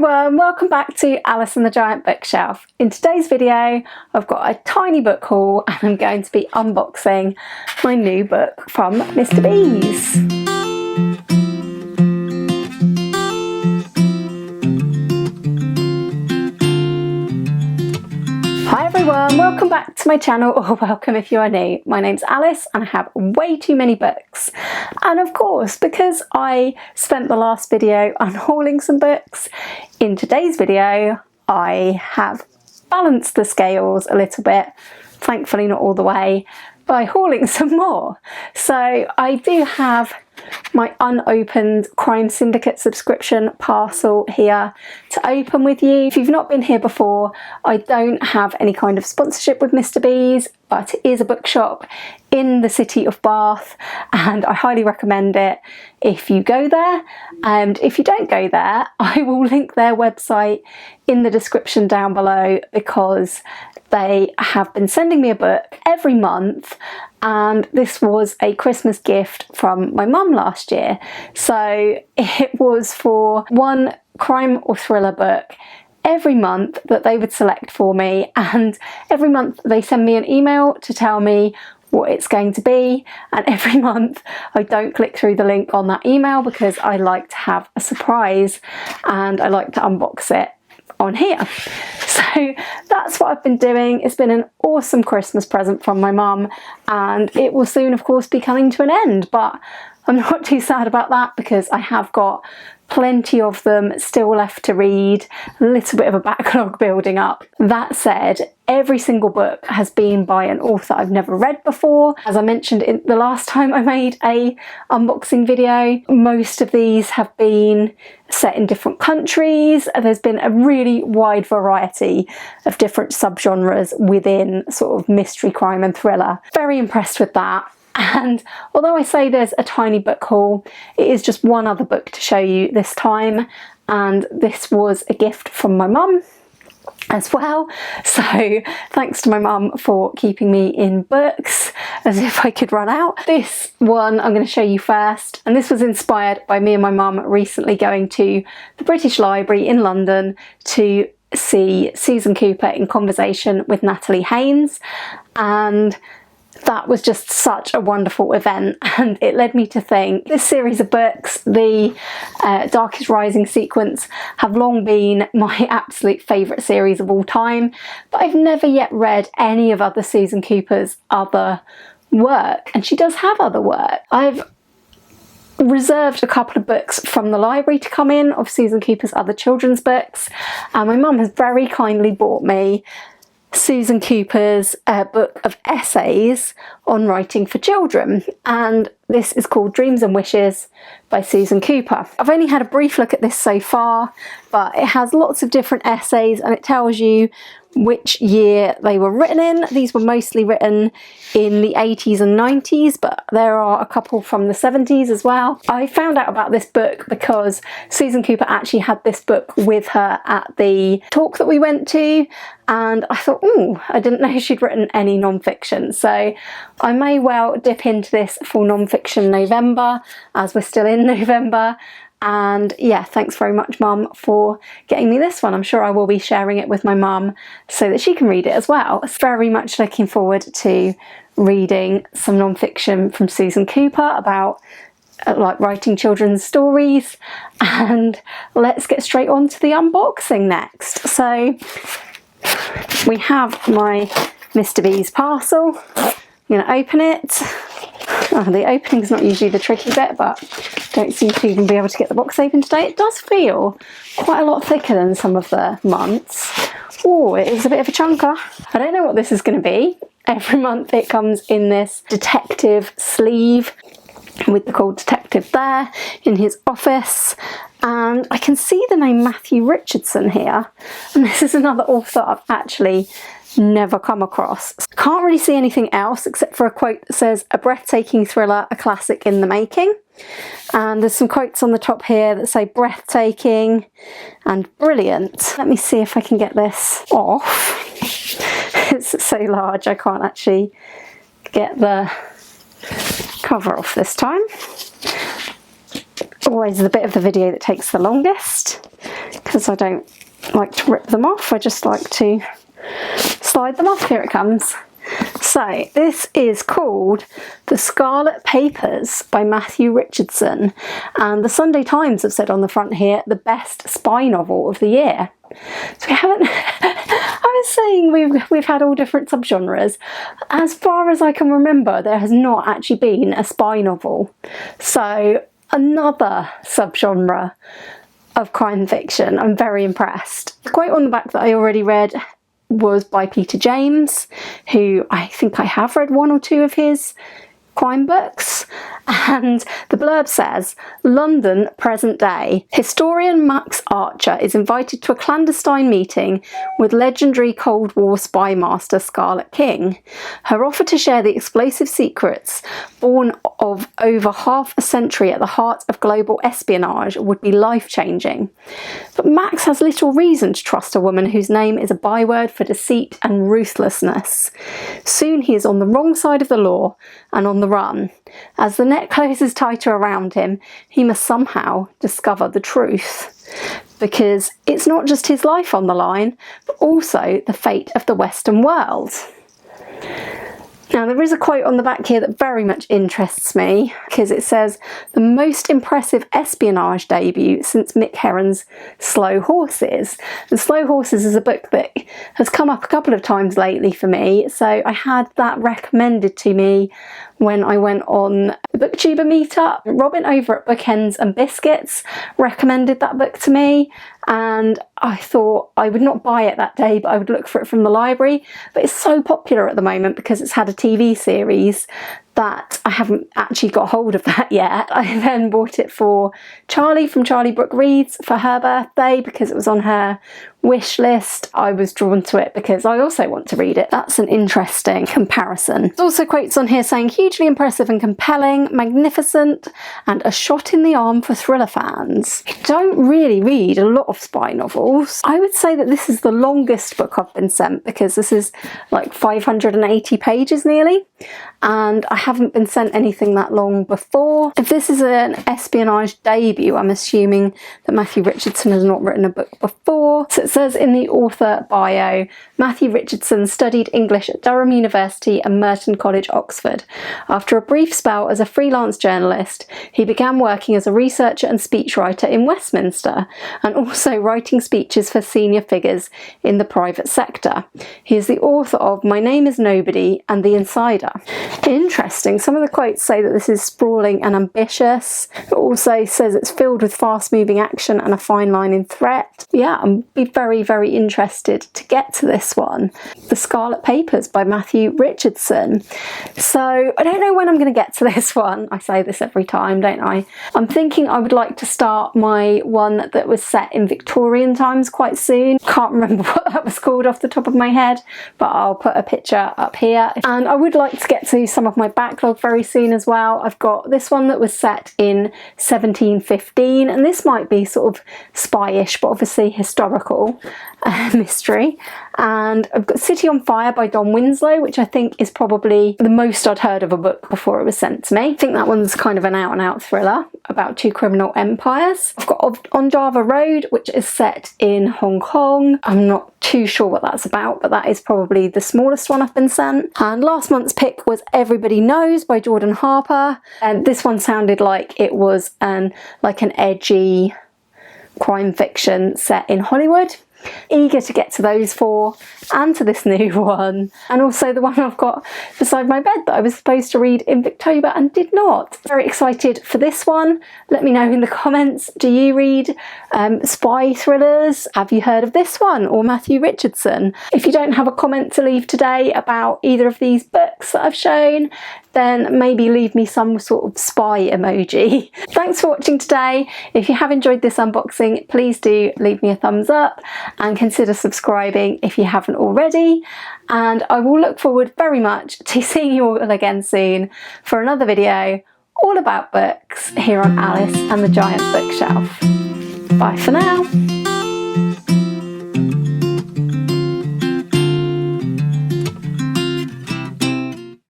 everyone, welcome back to Alice and the Giant Bookshelf. In today's video I've got a tiny book haul and I'm going to be unboxing my new book from Mr. Bees. Hi everyone, welcome back to my channel, or welcome if you are new. My name's Alice and I have way too many books. And of course, because I spent the last video unhauling some books, in today's video I have balanced the scales a little bit, thankfully not all the way, by hauling some more. So I do have my unopened Crime Syndicate subscription Parcel here to open with you. If you've not been here before, I don't have any kind of sponsorship with Mr. Bees, but it is a bookshop in the city of Bath and I highly recommend it if you go there. And if you don't go there, I will link their website in the description down below, because they have been sending me a book every month, and this was a Christmas gift from my mum last year. So it was for one crime or thriller book every month that they would select for me, and every month they send me an email to tell me what it's going to be, and every month I don't click through the link on that email because I like to have a surprise and I like to unbox it on here. So that's what I've been doing. It's been an awesome Christmas present from my mum, and it will soon of course be coming to an end, but I'm not too sad about that because I have got plenty of them still left to read, a little bit of a backlog building up. That said, every single book has been by an author I've never read before. As I mentioned in the last time I made a unboxing video, most of these have been set in different countries. There's been a really wide variety of different subgenres within sort of mystery, crime and thriller. Very impressed with that. And although I say there's a tiny book haul, it is just one other book to show you this time, and this was a gift from my mum as well. So thanks to my mum for keeping me in books as if I could run out. This one I'm going to show you first, and this was inspired by me and my mum recently going to the British Library in London to see Susan Cooper in Conversation with Natalie Haynes, and that was just such a wonderful event, and it led me to think this series of books, the Darkest Rising sequence, have long been my absolute favourite series of all time, but I've never yet read any of other Susan Cooper's other work, and she does have other work. I've reserved a couple of books from the library to come in of Susan Cooper's other children's books, and my mum has very kindly bought me Susan Cooper's book of essays on writing for children, and this is called Dreams and Wishes by Susan Cooper. I've only had a brief look at this so far, but it has lots of different essays and it tells you which year they were written in. These were mostly written in the 80s and 90s, but there are a couple from the 70s as well. I found out about this book because Susan Cooper actually had this book with her at the talk that we went to, and I thought, oh, I didn't know she'd written any non-fiction, so I may well dip into this for non-fiction November, as we're still in November. And yeah, thanks very much mum for getting me this one. I'm sure I will be sharing it with my mum so that she can read it as well. Very much looking forward to reading some non-fiction from Susan Cooper about like writing children's stories. And let's get straight on to the unboxing next. So we have my Mr. Bees parcel. I'm going to open it. Oh, the opening's not usually the tricky bit, but don't seem to even be able to get the box open today. It does feel quite a lot thicker than some of the months. Oh, it is a bit of a chunker. I don't know what this is going to be. Every month it comes in this detective sleeve with the called detective there in his office, and I can see the name Matthew Richardson here, and this is another author I've actually never come across. Can't really see anything else except for a quote that says, "A breathtaking thriller, a classic in the making." And there's some quotes on the top here that say breathtaking and brilliant. Let me see if I can get this off. It's so large I can't actually get the cover off this time. Always the bit of the video that takes the longest. because I don't like to rip them off. I just like to slide them off. Here it comes. So this is called The Scarlet Papers by Matthew Richardson, and the Sunday Times have said on the front here, the best spy novel of the year. So we haven't, I was saying we've had all different subgenres. As far as I can remember, there has not actually been a spy novel. So another subgenre of crime fiction. I'm very impressed. The quote on the back that I already read was by Peter James, who I think I have read one or two of his crime books, and the blurb says, London, present day. Historian Max Archer is invited to a clandestine meeting with legendary Cold War spy master Scarlet King. Her offer to share the explosive secrets born of over half a century at the heart of global espionage would be life-changing. But Max has little reason to trust a woman whose name is a byword for deceit and ruthlessness. Soon he is on the wrong side of the law and on the run. As the net closes tighter around him, he must somehow discover the truth. Because it's not just his life on the line, but also the fate of the Western world. Now there is a quote on the back here that very much interests me, because it says, the most impressive espionage debut since Mick Herron's Slow Horses. And Slow Horses is a book that has come up a couple of times lately for me, so I had that recommended to me when I went on the Booktuber meetup. Robin over at Bookends and Biscuits recommended that book to me, and I thought I would not buy it that day, but I would look for it from the library. But it's so popular at the moment because it's had a TV series that I haven't actually got hold of that yet. I then bought it for Charlie from Charlie Brooke Reads for her birthday because it was on her wish list. I was drawn to it because I also want to read it. That's an interesting comparison. There's also quotes on here saying hugely impressive and compelling, magnificent, and a shot in the arm for thriller fans. I don't really read a lot of spy novels. I would say that this is the longest book I've been sent because this is like 580 pages nearly, and I haven't been sent anything that long before. If this is an espionage debut, I'm assuming that Matthew Richardson has not written a book before. So it says in the author bio, Matthew Richardson studied English at Durham University and Merton College, Oxford. After a brief spell as a freelance journalist, he began working as a researcher and speechwriter in Westminster, and also writing speeches for senior figures in the private sector. He is the author of My Name is Nobody and The Insider. Interesting. Some of the quotes say that this is sprawling and ambitious. It also says it's filled with fast-moving action and a fine line in threat. Yeah, I'd be very, very interested to get to this one. The Scarlet Papers by Matthew Richardson. So I don't know when I'm going to get to this one. I say this every time, don't I? I'm thinking I would like to start my one that was set in Victorian times quite soon. Can't remember what that was called off the top of my head, but I'll put a picture up here. And I would like to get to some of my backlog very soon as well. I've got this one that was set in 1715, and this might be sort of spy-ish, but obviously historical mystery. And I've got City on Fire by Don Winslow, which I think is probably the most I'd heard of a book before it was sent to me. I think that one's kind of an out-and-out thriller about two criminal empires. I've got On Java Road, which is set in Hong Kong. I'm not too sure what that's about, but that is probably the smallest one I've been sent. And last month's pick was Everybody Knows by Jordan Harper, and this one sounded like it was an edgy crime fiction set in Hollywood. Eager to get to those four and to this new one, and also the one I've got beside my bed that I was supposed to read in October and did not. Very excited for this one. Let me know in the comments, do you read spy thrillers? Have you heard of this one or Matthew Richardson? If you don't have a comment to leave today about either of these books that I've shown, then maybe leave me some sort of spy emoji. Thanks for watching today. If you have enjoyed this unboxing, please do leave me a thumbs up and consider subscribing if you haven't already. And I will look forward very much to seeing you all again soon for another video all about books here on Alice and the Giant Bookshelf. Bye for now.